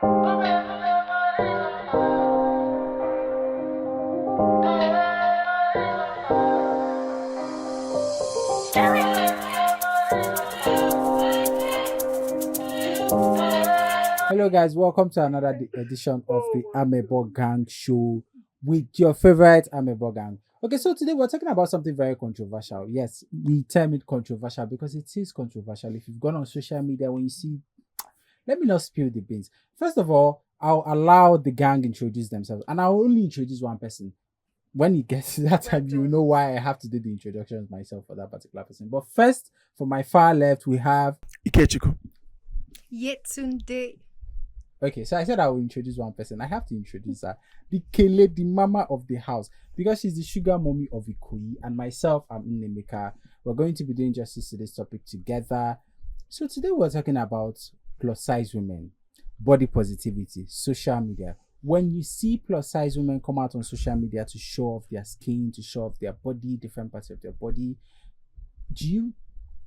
Hello guys, welcome to another edition of the Amebo Gang show with your favorite Amebo Gang. Okay, so today we're talking about something very controversial. Yes, we term it controversial because it is controversial. If you've gone on social media, when you see, let me not spill the beans. First of all, I'll allow the gang introduce themselves, and I'll only introduce one person. When it gets to that time, you know why I have to do the introductions myself for that particular person. But first, for my far left, we have Ikechukwu. Yetunde. Okay, so I said I will introduce one person. I have to introduce her, the Kele, the mama of the house, because she's the Sugar Mummy of Ikoyi, and myself, I'm Nnaemeka. We're going to be doing justice to this topic together. So today we're talking about plus size women, body positivity, social media. When you see plus size women come out on social media to show off their skin, to show off their body, different parts of their body, do you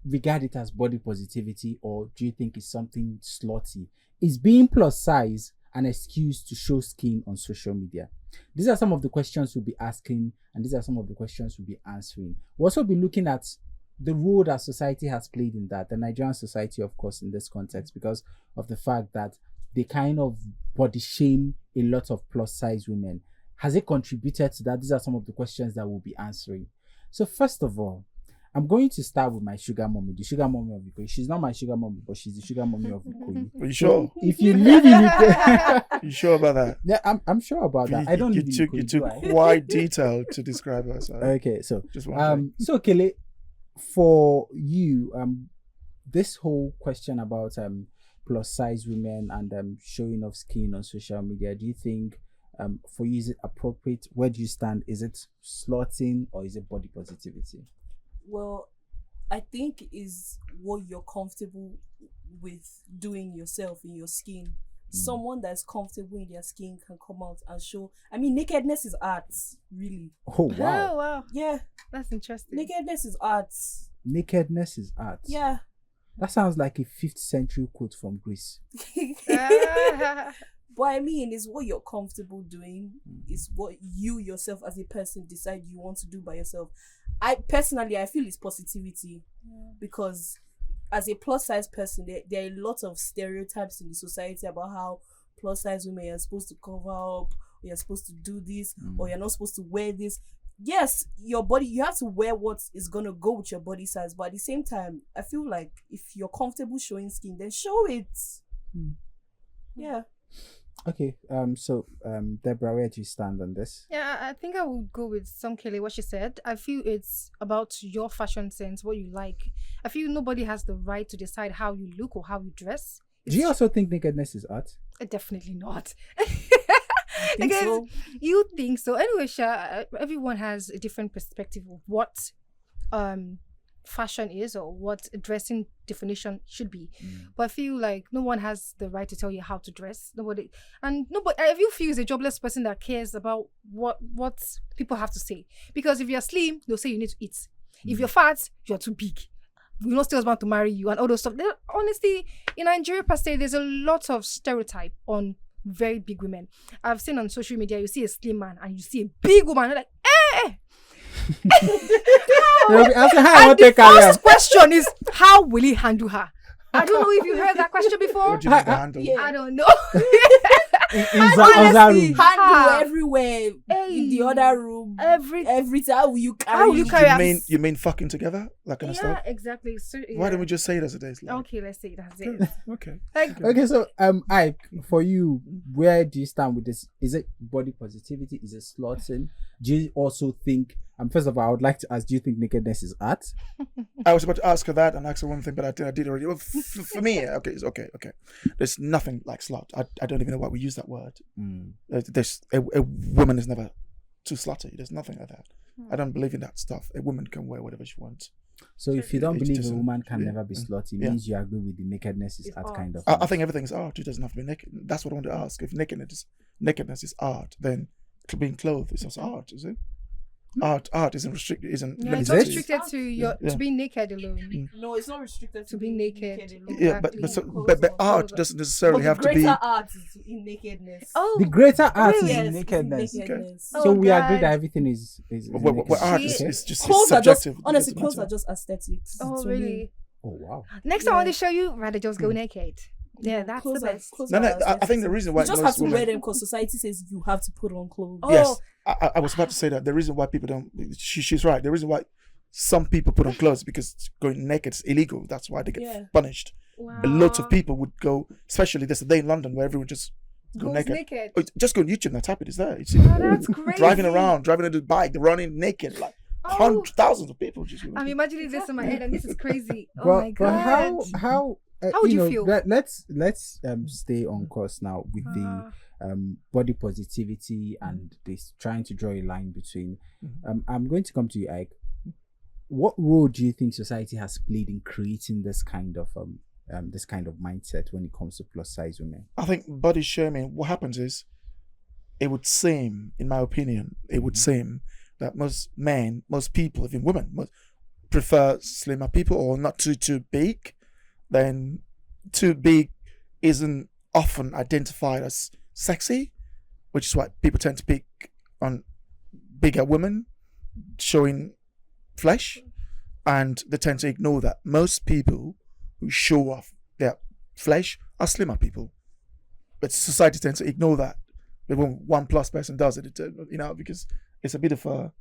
regard it as body positivity, or do you think it's something slutty? Is being plus size an excuse to show skin on social media? These are some of the questions we'll be asking, and these are some of the questions we'll be answering. We'll also be looking at the role that society has played in that, the Nigerian society, of course, in this context, because of the fact that they kind of body shame a lot of plus size women. Has it contributed to that? These are some of the questions that we'll be answering. So first of all, I'm going to start with my sugar mommy, the sugar mommy of Ikoyi. She's not my sugar mommy, but she's the sugar mommy of Ikoyi. Are you sure? If you live in Ikoyi, You sure about that? yeah, I'm sure about that. I don't live in Ikoyi. You took do I? quite detail to describe her. So Okay, so just one so Kele, for you, this whole question about plus size women and showing off skin on social media, do you think for you is it appropriate? Where do you stand? Is it slutting or is it body positivity? Well, I think is what you're comfortable with doing yourself in your skin. Someone that's comfortable in their skin can come out and show. I mean, nakedness is art, really. Oh wow. Oh wow, Yeah, that's interesting. nakedness is art. Nakedness is art. Yeah. That sounds like a 5th century quote from Greece. But I mean, it's what you're comfortable doing. It's what you yourself as a person decide you want to do by yourself. I feel it's positivity, because as a plus size person, there are a lot of stereotypes in the society about how plus size women are supposed to cover up, or you're supposed to do this, or you're not supposed to wear this. Yes, your body, you have to wear what is gonna go with your body size, but at the same time, I feel like if you're comfortable showing skin, then show it. Yeah. Okay, so Deborah, where do you stand on this? Yeah, I think I would go with Somkele, what she said. I feel it's about your fashion sense, what you like. I feel nobody has the right to decide how you look or how you dress. Do you also think nakedness is art? Definitely not. Think so? You think so. Anyway, Sha, everyone has a different perspective of what fashion is or what a dressing definition should be. But I feel like no one has the right to tell you how to dress. Nobody. If you feel is a jobless person that cares about what people have to say. Because if you're slim, they'll say you need to eat. If you're fat, you're too big. We not still want to marry you and all those stuff. Honestly, in Nigeria per se, there's a lot of stereotype on very big women. I've seen on social media, you see a slim man and you see a big woman, you're like, hey! And the first question is, how will he handle her? I don't know if you heard that question before. What do you mean by handle? Yeah. I don't know. Honestly, room. handle everywhere Hey. in the other room. Every Every time how will you carry? How will you carry You mean fucking together? That kind of yeah, stuff? exactly. So, Why don't we just say it as it is? Like, Okay, let's say that's it. okay. Like, Okay, so Ike, for you, where do you stand with this? Is it body positivity? Is it slutting? Do you also think? First of all, I would like to ask: do you think nakedness is art? I was about to ask her that and ask her one thing, but I did already. Well, for me, okay, it's okay. There's nothing like slut. I don't even know why we use that word. There's a woman is never too slutty. There's nothing like that. I don't believe in that stuff. A woman can wear whatever she wants. So if you don't It believe just- a woman can yeah, never be slutty, yeah. means you agree with the nakedness is It's art art. kind of. I think everything is art. It doesn't have to be naked. That's what I want to ask. If nakedness is art, then being clothed is also art, is it? art isn't restricted. Isn't Yeah, limited it's not to. restricted to your Yeah. to being naked alone. No, it's not restricted To being naked. alone. Yeah, but Exactly. but art doesn't necessarily But have the to be. greater art is in nakedness. Oh, The greater art really? is Yes, in nakedness. nakedness. Oh, So we agree God. that everything is Where art nakedness. is just Clothes are just subjective. honestly, It doesn't clothes are matter. just aesthetics. oh, to me. really? Oh wow. Next, I want to show you. Rather just go naked. Yeah, that's Clothes the are- best. clothes No, are I think the reason why you just most have to women, wear them because society says you have to put on clothes. Oh, yes, I was about to say that the reason why people don't. She's right. The reason why some people put on clothes because going naked is illegal. That's why they get Yeah. punished. wow. A lot of people would go, especially there's a day in London where everyone just go Goes naked. naked. Oh, just go on YouTube and type it. It's there. It's Oh, that's crazy. driving around, driving on the bike, running naked, like Oh. hundreds, thousands of people just. I'm imagining this in my head, and this is crazy. Oh But my god. how How would you feel? Let's stay on course now with the body positivity and this trying to draw a line between. I'm going to come to you, Ike. What role do you think society has played in creating this kind of mindset when it comes to plus size women? I think body shaming. What happens is, it would seem, in my opinion, that most men, most people, even women, prefer slimmer people or not too big. Then too big isn't often identified as sexy, which is why people tend to pick on bigger women showing flesh, and they tend to ignore that most people who show off their flesh are slimmer people. But society tends to ignore that. But when one plus person does it, because it's a bit of a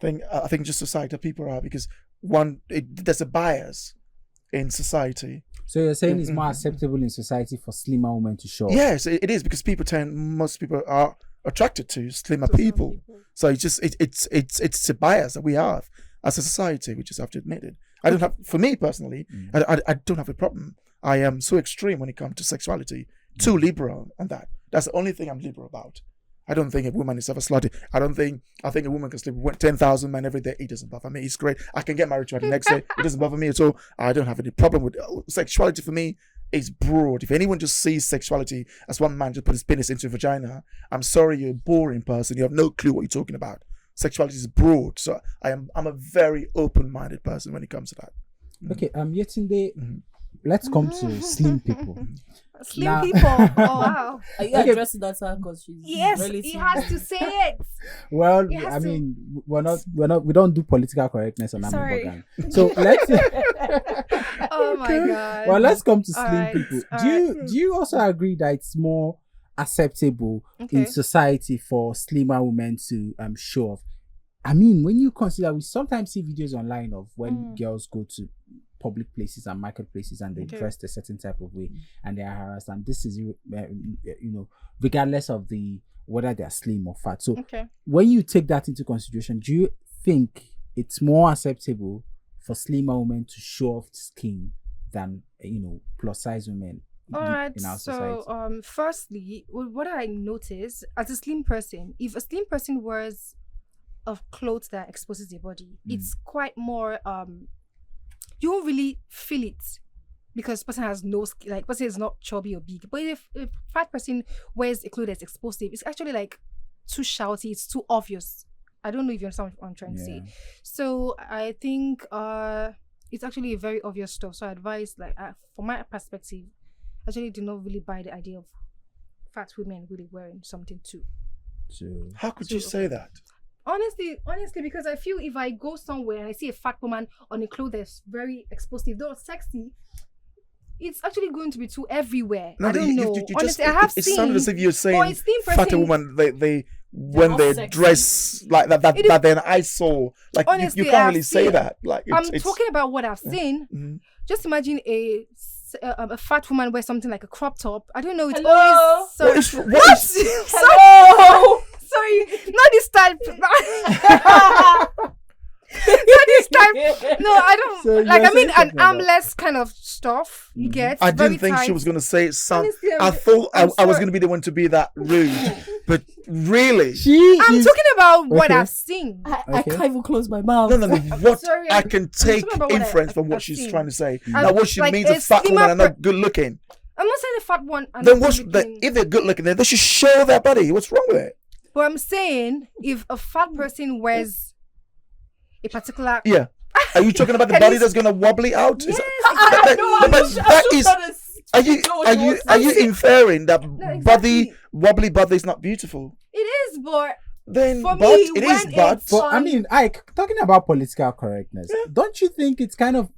thing. I think just society people are, because there's a bias in society. So you're saying it's more acceptable in society for slimmer women to show? Yes, it is, because most people are attracted to slimmer people. So it's a bias that we have as a society, which is have to admit it. I don't have, for me personally, I don't have a problem. I am so extreme when it comes to sexuality, too liberal on that. That's the only thing I'm liberal about. I don't think a woman is ever slutty. I think a woman can sleep with 10,000 men every day. It doesn't bother me. It's great. I can get married to her the next day. It doesn't bother me at all. I don't have any problem with it. Sexuality for me is broad. If anyone just sees sexuality as one man just put his penis into a vagina, I'm sorry, you're a boring person. You have no clue what you're talking about. Sexuality is broad. So I'm a very open-minded person when it comes to that. Okay, Yetunde, let's come to slim people. Slim Now- people. Oh wow. Are you Okay. addressing that her because she's Yes, really he slim? has to say it. Well, It has I to- mean, we don't do political correctness on Amebo Sorry. Gang. So let's. Oh my god. Well, let's come to slim Alright, people. alright. Do you also agree that it's more acceptable in Okay. society for slimmer women to show off? I mean, when you consider, we sometimes see videos online of when girls go to public places and marketplaces and they Okay. dress a certain type of way and they are harassed, and this is regardless of whether they are slim or fat. So Okay. when you take that into consideration, do you think it's more acceptable for slimmer women to show off skin than plus size women All right. in our society? So, firstly, what I notice as a slim person, if a slim person wears of clothes that exposes their body, it's quite more you won't really feel it because person has no skin, like person is not chubby or big. But if a fat person wears a clothes that's exposive, it's actually like too shouty, it's too obvious. I don't know if you understand what I'm trying to say. So I think it's actually a very obvious stuff. So I advise, like, from my perspective, I actually do not really buy the idea of fat women really wearing something too. So How could you say that? Honestly, because I feel if I go somewhere and I see a fat woman on a clothes that's very exposive, though sexy, it's actually going to be too everywhere. I don't know. Honestly, I have it seen. sounded as if you're saying a slim fatter person- woman, they when not they sexy. dress like that then I saw, like, Honestly, you can't I've really say seen- that. Like, I'm talking about what I've seen. Mhm. Just imagine a fat woman wear something like a crop top. I don't know. It's Hello? always so. What is- Sorry, sorry, not this type. Not this type. No, I don't So like. you're I mean, saying an something about- armless kind of stuff. You get. I Very didn't think tight. she was going to say some. Honestly, I thought I I'm was sorry. going to be the one to be that rude, but really, I'm talking about what Okay. I've seen. I Okay. can't even close my mouth. no. What Sorry, I I'm can take talking about what inference from what I've she's seen. trying to say. I'm Now, what she like means a a fat woman slimmer and not good looking. I'm not saying the fat one. and Then not looking. if they're good looking, then they should show their body. What's wrong with it? But I'm saying if a fat person wears a particular. Yeah. Are you talking about the body that's gonna wobbly out? Yes, Are you inferring that exactly. wobbly body is not beautiful? It is, but Then for but me, it is when but it's But I mean, talking about political correctness, don't you think it's kind of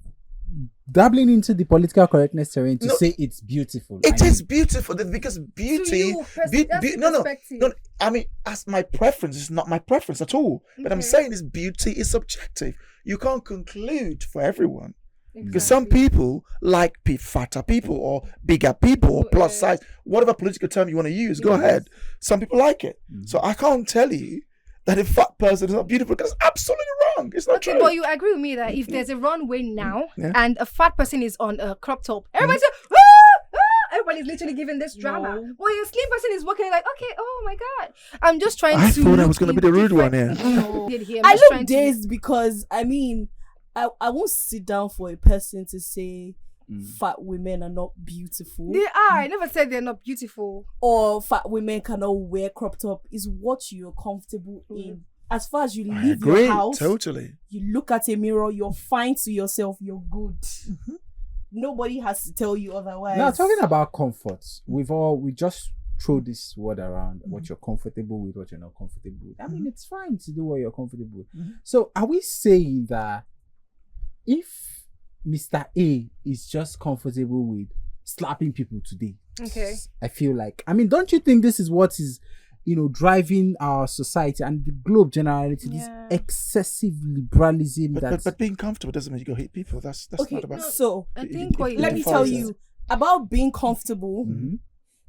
dabbling into the political correctness terrain to say it's beautiful? it is beautiful because beauty no. I mean, as my preference is not my preference at all. But I'm saying this beauty is subjective. You can't conclude for everyone. Because some people like fatter people or bigger people or plus size, whatever political term you want to use, go ahead. Some people like it. So I can't tell you that a fat person is not beautiful because it's absolutely wrong. It's not true. But you agree with me that if there's a runway now and a fat person is on a crop top, everybody's like, everybody's literally giving this drama. Well, your slim person is walking like, okay, oh my god. I'm just trying to. I thought I was going to be the rude one here. I look dazed because I mean, I won't sit down for a person to say fat women are not beautiful. They are. I never said they're not beautiful. Or fat women cannot wear crop top. Is what you're comfortable in. As far as you leave your house, totally. You look at a mirror, you're fine to yourself, you're good. Nobody has to tell you otherwise. Now, talking about comforts, we just throw this word around, what you're comfortable with, what you're not comfortable with. I mean, it's fine to do what you're comfortable with. So are we saying that if Mr. A is just comfortable with slapping people today, I feel like, I mean, don't you think this is what is, driving our society and the globe generally to this excessive liberalism? But being comfortable doesn't mean you go hit people. That's not about. So I think let me tell you about being comfortable.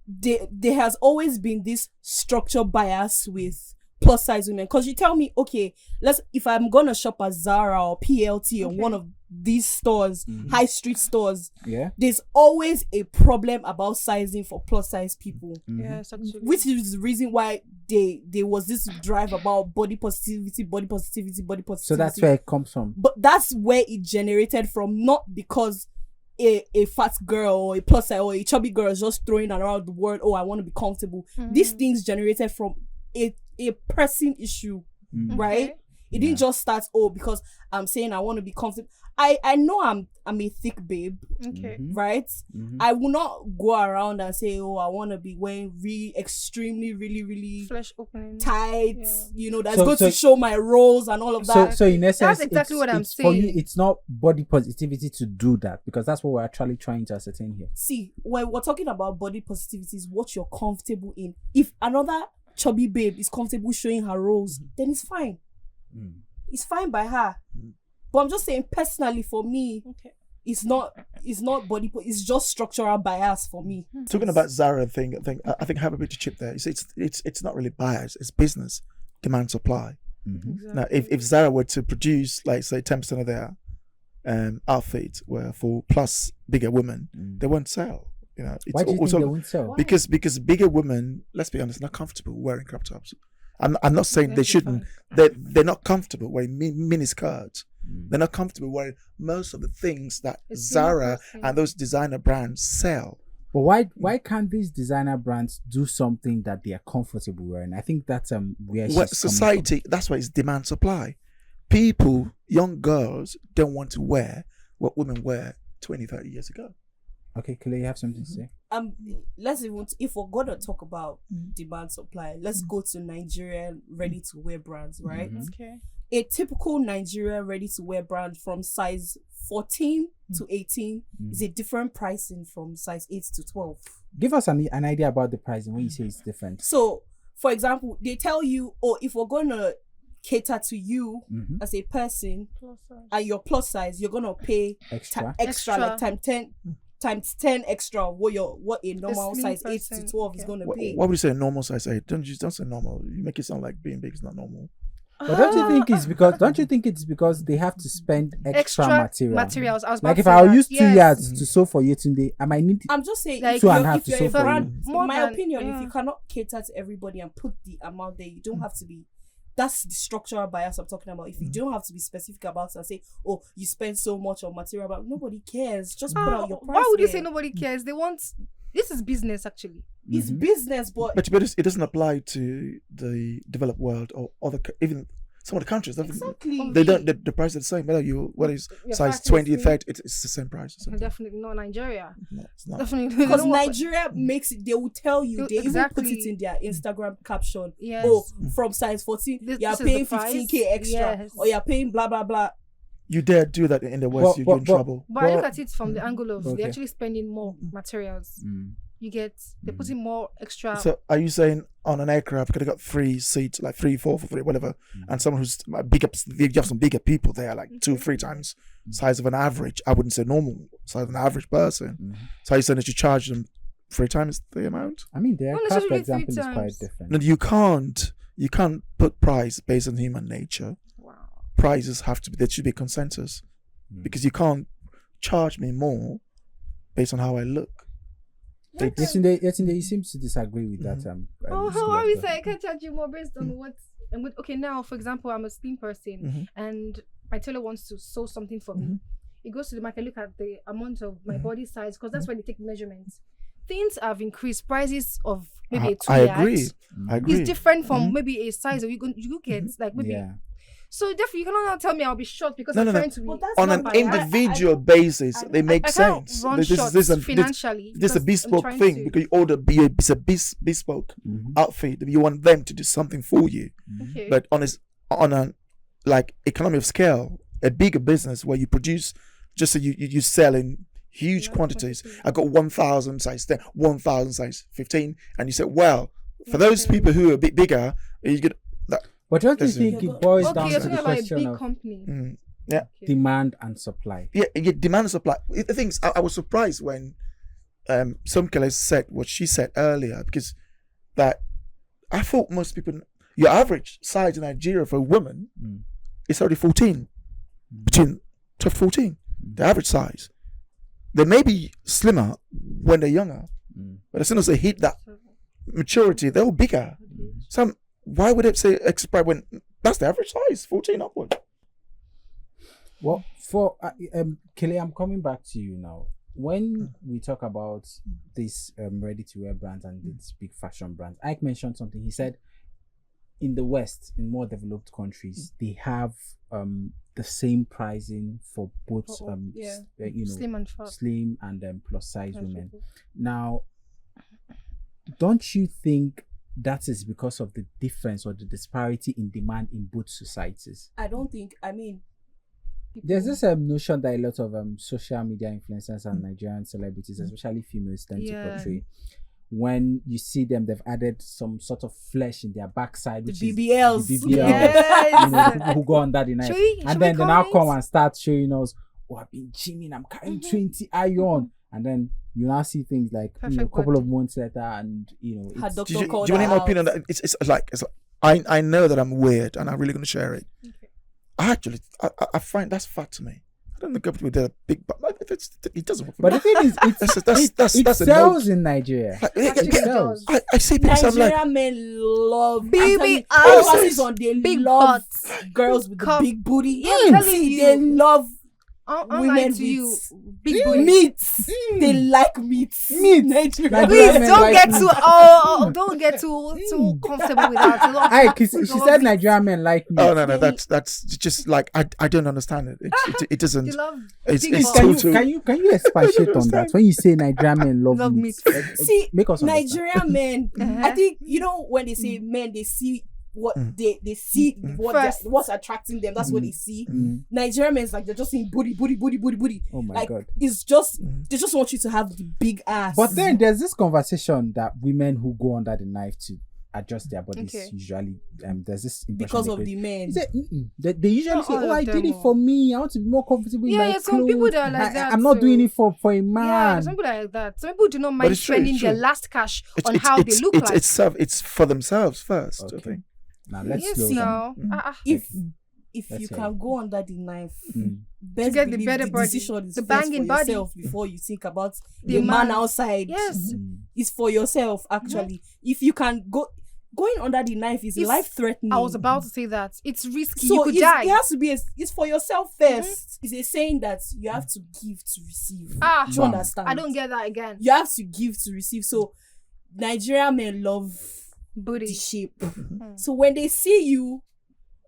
There has always been this structure bias with plus size women, because you tell me, okay, if I'm gonna shop at Zara or PLT or one of these stores, high street stores, there's always a problem about sizing for plus size people. Yes, actually. Which is the reason why there was this drive about body positivity. So that's where it comes from. But that's where it generated from, not because a fat girl or a plus size or a chubby girl is just throwing around the word, I want to be comfortable. These things generated from a pressing issue, right? It didn't just start because I'm saying I want to be comfortable. I know I'm a thick babe, right? I will not go around and say, I want to be wearing extremely, really, really flesh opening tight, that's going to show my rolls and all of that. So in essence, that's exactly what I'm saying. For you, it's not body positivity to do that, because that's what we're actually trying to ascertain here. See, when we're talking about body positivity, is what you're comfortable in. If another chubby babe is comfortable showing her rolls, then it's fine. It's fine by her. But I'm just saying, personally, for me, it's not body. It's just structural bias for me. Talking about Zara thing, I think I have a bit to chip there. It's not really bias. It's business, demand, supply. Exactly. Now, if Zara were to produce, like, say, 10% of their outfit were for plus bigger women, they won't sell. Why do you think they won't sell? Because bigger women, let's be honest, are not comfortable wearing crop tops. I'm not saying they shouldn't. They're not comfortable wearing mini skirts. They're not comfortable wearing most of the things that Zara and those designer brands sell. But why can't these designer brands do something that they are comfortable wearing? I think that's where society. That's why it's demand supply. People, young girls, don't want to wear what women wear 20, 30 years ago. Okay, Kele, you have something to say? If we're gonna talk about demand supply, let's go to Nigerian ready-to-wear brands, right? Okay. A typical Nigerian ready-to-wear brand from size 14 to 18 is a different pricing from size 8 to 12. Give us an idea about the pricing when you say it's different. So, for example, they tell you, if we're gonna cater to you as a person and your plus size, you're gonna pay extra like times 10 extra what a normal size 8 to 12 is going to be. Why would you say normal size 8? Don't say normal. You make it sound like being big is not normal. But don't you think it's because they have to spend extra materials? I was like, if I use 2 yards to sew for Yetunde, I might need. I'm just saying, like, 2.5 to sew for you. In my opinion, if you cannot cater to everybody and put the amount there, you don't have to be. That's the structural bias I'm talking about. If you don't have to be specific about it and say, you spend so much on material, but nobody cares. Just put out your price. Why would you say nobody cares? They want. This is business, actually. It's business, but it doesn't apply to the developed world or other, even some of the countries, Exactly. they don't. The price is the same. Whether is Your size fat 20, is 30, it's the same price. Definitely not Nigeria. No, it's not. Definitely. Because Nigeria makes it, they will tell you, they even put Exactly. it in their Instagram caption. Yes. Oh, from size 14, This you're is the paying price. 15k extra, Yes. or you're paying blah blah blah. You dare do that in the West, you're in trouble. But I look at it from the angle of Okay. they're actually spending more materials. You get they're putting more extra. So are you saying on an aircraft could have got 3 seats, like 3, 4 for 3, whatever, and someone who's bigger, you have some bigger people there, like 2, 3 times size of an average. I wouldn't say normal size of an average person. So are you saying that you charge them 3 times the amount? I mean, the Not aircraft, for necessarily 3 example, is quite times. different. No, you can't put price based on human nature. Wow. Prices have to be, there should be consensus, because you can't charge me more based on how I look. Yetunde, you seem to disagree with that. Oh, school how of are we thought. saying I can't charge you more based on what? Okay, now for example, I'm a slim person, and my tailor wants to sew something for me. He goes to the market, look at the amount of my body size, because that's where they take measurements. Things have increased. Prices of maybe a 2 I yard agree. I agree. is different from maybe a size that you get like maybe. Yeah. So definitely you cannot now tell me I'll be short because No, I'm no, no. trying to be. But that's On not an my- individual I don't- basis, they make I can't sense. run This short is financially. this is a because I'm bespoke trying thing to- because you order it's a bespoke outfit. You want them to do something for you, Okay. but on a like economy of scale, a bigger business where you produce just so you sell in huge quantities. I got 1,000 size 10, 1,000 size 15, and you say, well, for those people who are a bit bigger, you get that. But don't you Listen. think it boils Okay, down you're to talking the about a question big of company. Yeah. demand and supply? Yeah, demand and supply. The thing is, I was surprised when Somkele said what she said earlier, because that I thought most people, your average size in Nigeria for a woman is already 14, between 12 to 14, the average size. They may be slimmer when they're younger, but as soon as they hit that maturity, they're all bigger. Why would it say express when that's the average size, 14 upward? Well, for Kele, I'm coming back to you now. When we talk about these ready-to-wear brands and these big fashion brands, Ike mentioned something. He said, in the West, in more developed countries, they have the same pricing for both, Slim and fat. slim and plus size women. Now, don't you think that is because of the difference or the disparity in demand in both societies? I don't think. I mean, There's this notion that a lot of social media influencers and Nigerian celebrities, especially females, tend to portray. When you see them, they've added some sort of flesh in their backside, which is BBLs. the BBL. Yes. You know, people who go under the knife, and then they now come and start showing us, "Oh, I've been gymming, I'm carrying 20 iron," and then you now see things like a Perfect couple body. of months later, and Her it's, doctor Do you called want her my out. opinion on that? It's like I know that I'm weird, and I'm really going to share it. Actually, I find that's fat to me. I don't think people that are big, but it doesn't work for but me. the thing is, it That's a sells in Nigeria. Like, Actually, It sells. I see people, so I'm like, Nigerian men love Baby emphasis on they big love butts. girls with the Come. big booty. Yeah, I'm telling See, you. they love I'll women lie to you. with Big booty. meat. They like meat. Nigerian Please men don't like get meat. too don't get too comfortable with that. Aye, 'cause she said Nigerian men like me. oh no, that's just like I don't understand it. It doesn't. You love It's big it's butts. too. Can you expatiate on that? When you say Nigerian men love Love meat, meat. See, make us understand. Nigerian men. I think when they say men, they see what they see First. what's attracting them. That's what they see. Nigerian men is like they're just saying booty. Oh my Like God. it's just they just want you to have the big ass. But then there's this conversation that women who go under the knife to adjust their bodies usually there's this impression because they of create. the men. Is it, they usually Not say, all "Oh, of I them did it are. for me. I want to be more comfortable in my some clothes. people that are like that. I'm not doing too. it for a Yeah, man." some people are like that. Some people do not mind it's true, spending it's their true. last cash on how they look like. It's for themselves first. I Okay. think. Now let's Yes, slow down. now. If Let's you hear can go under the knife, best To get the believe better the body, decision is the first banging for body. yourself before you think about The the man man. outside. Yes. It's for yourself actually. If you can going under the knife is It's- life threatening. I was about to say that. It's risky. So You could it die. has to be it's for yourself 1st It's a saying that you have to give to receive. Do you Bam. understand? I don't get that again. You have to give to receive. So Nigerian men love Booty. the shape. So when they see you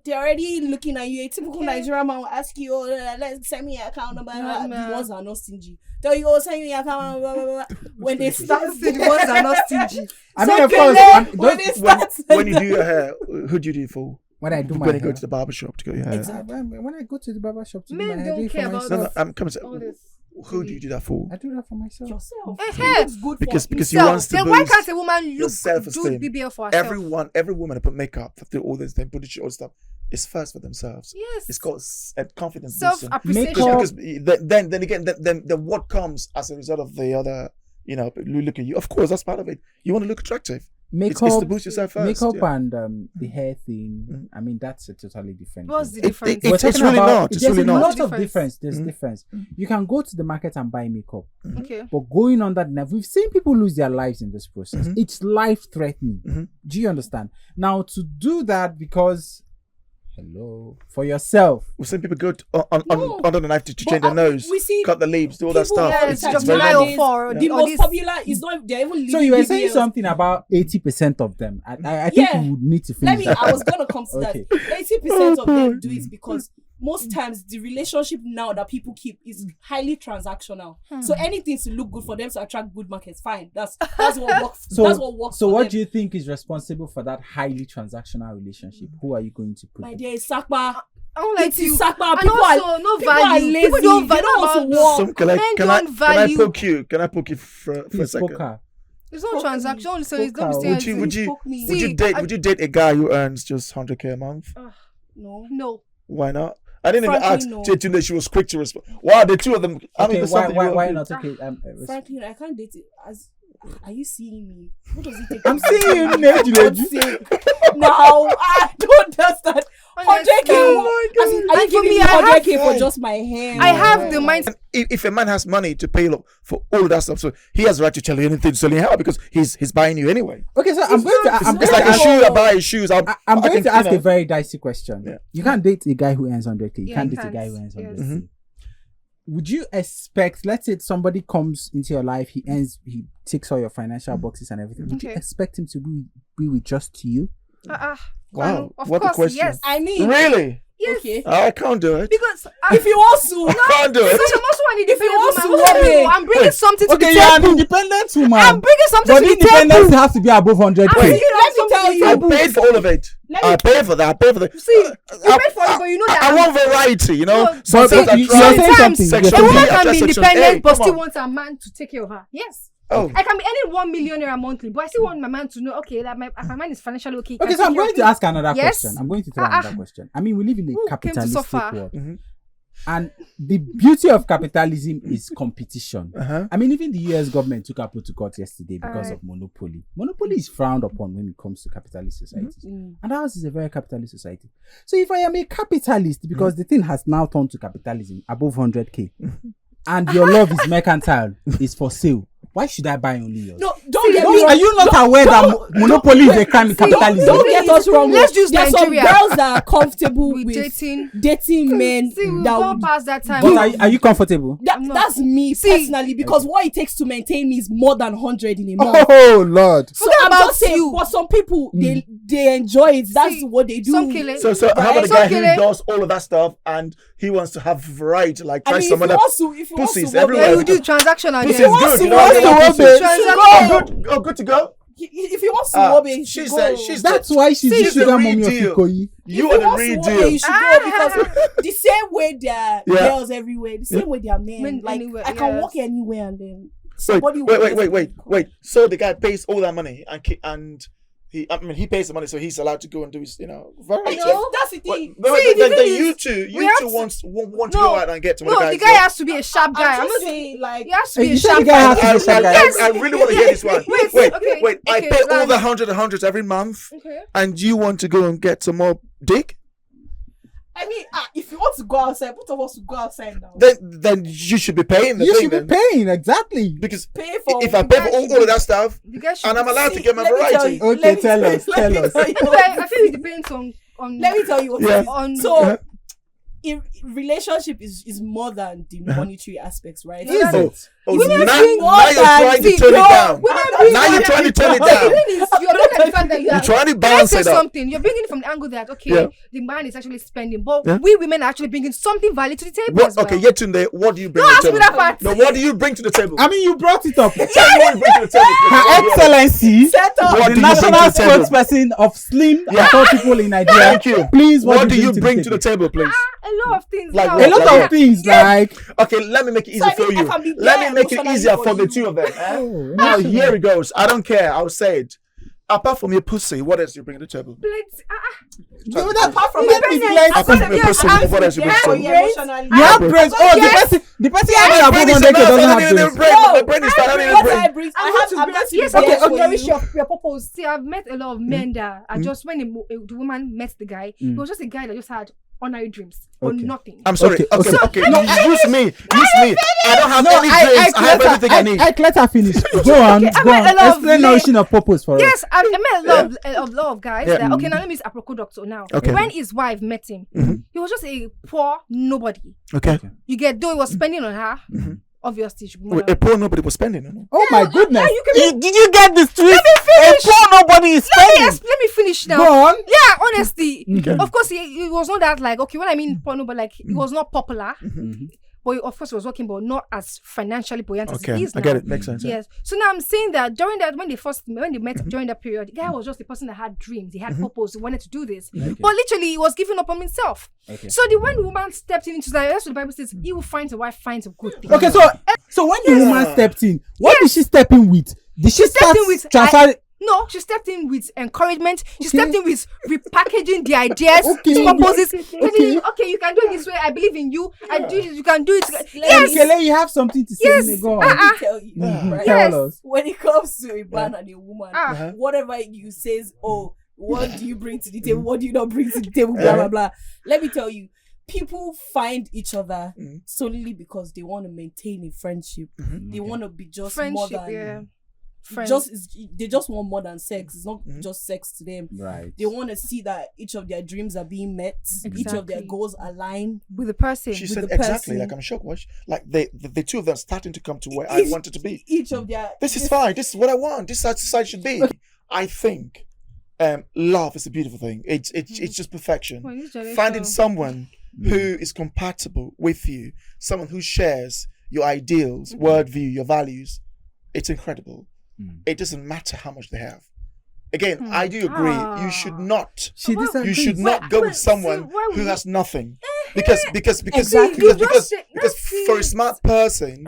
they're already looking at you. A typical Nigerian man will ask you, "Oh, let's send me your account number." The ones are not stingy. Tell you, "Oh, send me your account." Blah, blah, blah. When they start, the ones are not stingy. I mean, of course, when you do your hair, who do you do it for? when I do my when hair. you go to the barber shop to get your hair. Exactly. When I go to the barber shop to do my Men hair, I do don't it for care about myself. I'm coming to all this. who do you do that for? I do that for myself. Yourself. Yes. It's good Because for you So, want to then why boost can't a woman your look do self-esteem. BBL for herself? Every woman that put makeup, that do all this, they put all stuff. It's first for themselves. Yes. It's called confidence Self boosting. appreciation. Because then again, then what comes as a result of the other, look at you. Of course, that's part of it. You want to look attractive. It's to boost yourself first. Makeup yeah. and the hair thing. I mean, that's a totally different. What's thing. the difference? We're It's talking really about- not. It's There's really a not. lot of Difference. difference. There's difference. You can go to the market and buy makeup, Okay. but going on that knife, we've seen people lose their lives in this process. It's life threatening. Do you understand? Now to do that because, for yourself. We've seen people go under the knife to change their nose, we see cut the lips, do all that people stuff. Yeah, It's it's just very denial normal. for the all most this. popular is not they're even So leaving you were saying BBLs. something about 80% of them. I think Yeah. we would need to finish that. I was gonna come to Okay. that. 80% of them do it because most times the relationship now that people keep is highly transactional. So anything to look good for them to attract good markets, fine. That's what works. That's what works. So for what them. do you think is responsible for that highly transactional relationship? Who are you going to put? My dear, it's Sakpa. I don't like It you. is Sakpa. And People also, are no people are value. lazy. People don't They value don't want to about- work. So can I Men can I don't can I value- poke you? Can I poke you for a Please, second? poker. It's not transaction. So it's Poker. don't Would say you would you Poke me. would you See, date I- would you date a guy who earns just 100K a month? No. No. Why not? I didn't even Frankly, ask no. Yetunde. She was quick to respond. Wow, the two of them. I mean, Okay, there's why something you why want not? to- Okay, Frankly, I can't date it. Are you seeing me? What does it take? I'm to seeing you, date me? Neji, For God's sake. No, I don't understand. 100K. Oh my As in, God. are you And for giving me, me I have- 100K for just my hair? I have the mindset. If a man has money to pay for all of that stuff, so he has the right to tell you anything to sell you how because he's buying you anyway. Okay, so I'm going to It's like a shoe. I buy his shoes. I'm I going can, to ask you know. a very dicey question. Yeah. You can't date a guy who earns 100K. You Yeah, can't you date a guy who earns can't. 100K. Would you expect, let's say somebody comes into your life, he ticks all your financial boxes and everything. Would you Okay. expect him to be with just you? Wow, Of what a course, question. yes. I mean, Really? Yes. okay. I can't do it. Because If you want to, I can't do because it. I'm also an If you independent want woman. to worry- I'm bringing Wait. something to Okay, the you're an table. independent woman. I'm bringing something But to the independence table. has to be above 100K. I'm bringing let me something tell to the you. I table. paid for all of it. I paid for that. I paid for that. See, you paid for it, but you know that I want variety. You know, No, sometimes but I you're try. saying sometimes something. Section a B, woman I can try be section independent A. but Come still on. wants a man to take care of her. Yes. Oh, I can be earning 1 million naira monthly, but I still want my man to know, okay, that my man is financially okay. he Okay, can so I'm take care going of to me. ask another Yes. question. I'm going to throw Ah, another question. I mean, we live in Who a came to capitalistic suffer? world. And the beauty of capitalism is competition. I mean, even the US government took Apple to court yesterday because of monopoly. Monopoly is frowned upon when it comes to capitalist societies. And ours is a very capitalist society. So if I am a capitalist, because the thing has now turned to capitalism above 100K, and your love is mercantile, is for sale, why should I buy only yours? No, don't get me wrong. Are you not aware that monopoly is a crime in capitalism? Don't get us wrong. Let's use There are Nigeria. some girls that are comfortable With with dating. men. See, we've that gone would- past that time. But are you comfortable? I'm not. that's me See, personally because what it takes to maintain me is more than 100 in a month. Oh Lord! So Forget I'm about just saying, you. for some people, they enjoy it. That's See, what they do. Somkele. so how about the guy who Somkele. does all of that stuff and he wants to have variety, like I try mean, some if you other want to, if you want pussies to, everywhere. Yeah, you do transactional. Pussy then. is good. You know, wants to I love work, pussy. Transaction. Oh, good to go. if you want to, Ah, Wobe, you should she's go. she's That's why she's See, the the sugar real mummy of deal. Ikoyi. You If are the want real to Wobe, deal. you should go because the same way there are Yeah. girls everywhere, the same way there are men. Men Like anywhere, I can yes. walk anywhere and then somebody Wait. So the guy pays all that money and he pays the money, so he's allowed to go and do his, variety. No. That's the thing. Then you is, two we have to- want to No, go out and get to one No, of the the guy guys. has to be a sharp guy. I'm I'm just not saying, like, He has to Hey, be a you said sharp the guy guy. has to be a sharp guy. Yes. I really want to hear this one. Wait, Wait. okay, I okay, pay all land. the hundreds every month, Okay. and you want to go and get some more dick? I mean, if you want to go outside, both of us will go outside now. Then you should be paying the You thing should be then. paying, exactly. Because Pay for if I pay for all of that stuff, The guy should and I'm allowed to See, get my let me tell variety. you- Okay, let me tell tell us, you- tell let me us. tell you what I feel it depends on Let me tell you what Yeah. it is. on So, relationship is more than the monetary aspects, right? Is So it? Oh, Women now bring more you're than- trying to see, turn it no, down. women bring Now more you're than- trying to turn it The down. thing is, you're looking at the fact that You're trying to Can I balance say it up. something? You're bringing it from the angle that okay, Yeah. the man is actually spending, but Yeah. we women are actually bringing something valid to the table What? as well. Okay, Yetunde, what do you bring Don't to ask the me table? that part. No, what do you bring to the table? I mean, you brought it up. Tell me what you bring to the table. please. Her What do you- Excellency, Set up. What the do you bring to national the table? spokesperson of slim Yeah. and tall people in Nigeria. Thank you. Please, What do you bring to the table, please? A lot of things. Like now. what? A lot Like of things like. Okay, let me make it easy So I for mean, I you. can be Let me there make it emotionally easier for for the you. two of them. Oh, Now emotional. here it goes. I don't care. I'll say it. Apart from your pussy, what else do you bring to the table? Let's- No, that- Apart from you my need brains, like- Apart from your pussy, what else do you bring to the table? emotionally. You have brains. brains. Oh, Yes. the person having My a brain is 400K enough. doesn't I have don't need a brains. brain. No, My brain is fine. I don't need a What brain. I bring, I have to Yes, be okay, there on for your you. issue of your purpose. See, I've met a lot of men that are just when the woman met the guy, it was just a guy that just had ordinary dreams or Okay. nothing. I'm sorry. Okay, Okay, okay. okay. No, Use me. Use me. I don't have No, any dreams. I have everything I need. I let her finish. Go on, Okay, I go met on. a lot of Explain men. notion of purpose for us. Yes, I met a lot of guys. Yeah. That, okay, now let me use Aproko Doctor now. Okay. When his wife met him, he was just a poor nobody. Okay. You get, though he was spending on her, obviously she Wait, a poor nobody was spending. No? Oh my goodness. you can- Did you get this tweet? A finish. poor nobody is spending. let me finish now. Go on. Yeah, honestly. Okay. Of course, it was not that like, okay, when I mean porno, but like, it was not popular. But of course, he was working, but not as financially buoyant as Okay, it is I now. get it. Makes sense. Yes. So now I'm saying that during that, when they met during that period, the guy was just the person that had dreams. He had purpose. He wanted to do this. But literally, he was giving up on himself. Okay. So when the woman stepped into that, that's what the Bible says, he will find a wife, finds a good thing. Okay, so when the woman stepped in, what did she step in with? Did she stepped start in with- transferring? No, she stepped in with encouragement. She Okay. stepped in with repackaging the ideas, Okay. purposes. Okay. Okay, you can do it this way. I believe in you. I do it. You can do it. Yes. Kele, you have something to say. Yes. Go on. Let me tell you, right? Yes. Tell us. When it comes to a man and a woman, Ah. whatever you says, oh, what do you bring to the table? What do you not bring to the table? Blah blah blah. Let me tell you, people find each other solely because they want to maintain a friendship. They want to be just more Friendship, than yeah. Friends. they just want more than sex. It's not just sex to them. Right. They want to see that each of their dreams are being met, each of their Exactly. goals align. with the person. She With said the exactly. person. Like I'm shocked. What? Like the two of them starting to come to where I wanted to be. Each of their This is fine. This is what I want. This is how society should be. I think love is a beautiful thing. It's just perfection. Well, this generation- Finding someone who is compatible with you, someone who shares your ideals, worldview, your values, it's incredible. It doesn't matter how much they have. Again, I do agree. You should not. She Well, disagrees. You should not go with see, someone why would who you- has nothing. Because Exactly. You just say- because that's for a it. smart person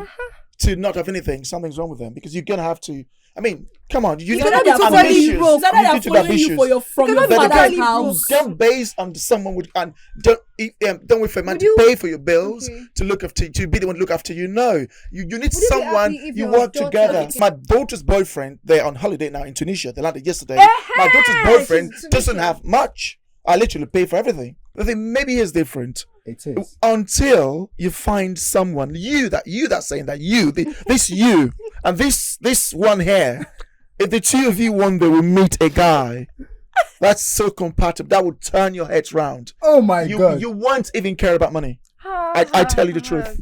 to not have anything, something's wrong with them. Because you're gonna have to. I mean, come on, you need to cannot be be totally ambitious. broke. It's either You they're need to be following you ambitious. from your cannot be father's totally house. Don't base on someone with and don't wait for a man Would to you- pay for your bills Okay. to look after to be the one to look after you. No, you need you be someone happy if you your work daughter together. became- My daughter's boyfriend, they're on holiday now in Tunisia. They landed yesterday. Eh-heh, My daughter's boyfriend she's doesn't Tunisian. have much. I literally pay for everything. I think maybe it's different It is. until you find someone that's saying that this you and this one here. If the two of you one day will meet a guy that's so compatible, that would turn your heads round. Oh my God. You won't even care about money. I tell you the truth.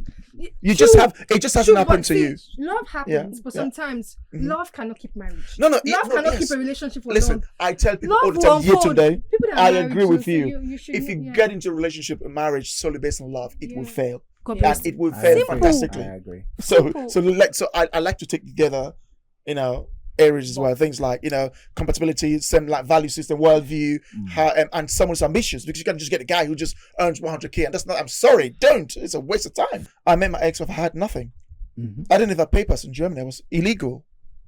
You just True. have it just hasn't True, happened but to see, you. Love happens, Yeah, but yeah. sometimes love cannot keep marriage. No, Love no, cannot yes. keep a relationship for Listen, long. I tell people Love all the will time here unfold. today. People that are I married agree with so you. you should- If you yeah. get into a relationship, a marriage solely based on love, it will Yeah. fail. God And bless. it will I fail agree. fantastically. I agree. So I like to take together, areas as well. Things like compatibility, same like value system, worldview, how and someone's ambitious, because you can just get a guy who just earns 100K, and that's not. I'm sorry, don't. It's a waste of time. I met my ex-wife. I had nothing. I didn't even have papers in Germany. I was illegal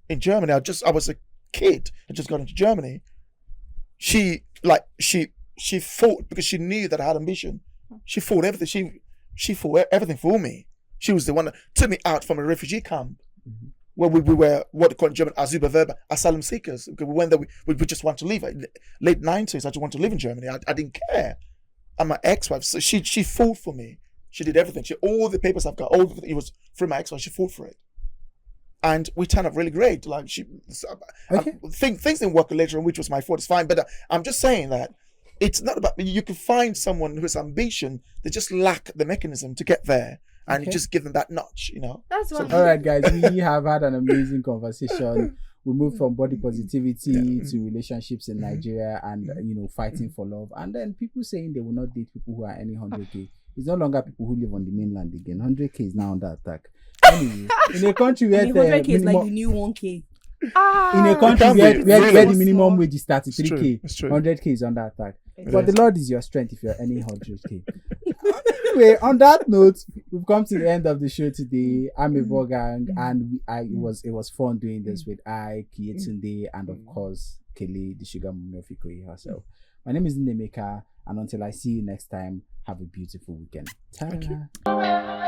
in Germany. I was a kid. I just got into Germany. She fought because she knew that I had ambition. She fought everything. She fought everything for me. She was the one that took me out from a refugee camp where we were what they call in German Asylbewerber, asylum seekers. We went there. We just want to leave. Late 90s, I just want to live in Germany. I didn't care. And my ex-wife, so she fought for me. She did everything. All the papers I've got, it was from my ex-wife. She fought for it, and we turned up really great. Like things didn't work later on, which was my fault. It's fine, but I'm just saying that it's not about. You can find someone who has ambition. They just lack the mechanism to get there, and Okay. you just give them that notch, you know. That's So- one. All right, guys, we have had an amazing conversation. We moved from body positivity to relationships in Nigeria and fighting for love, and then people saying they will not date people who are earning 100k. It's no longer people who live on the mainland again. 100k is now under attack. Anyway, in a country where I mean, the 100k is like minimum- the new 1k. in a country can where, be, where, really. where the minimum wage is It's true, 33k, it's true. 100k is under attack. It But is. the Lord is your strength if you're earning 100k. Anyway, on that note, we've come to the end of the show today. I'm Amebo Gang, and it was fun doing this with Yetunde, and of course Kele, the Sugar Mummy of Ikoyi herself. My name is Nnaemeka, and until I see you next time, have a beautiful weekend. Ta-ra.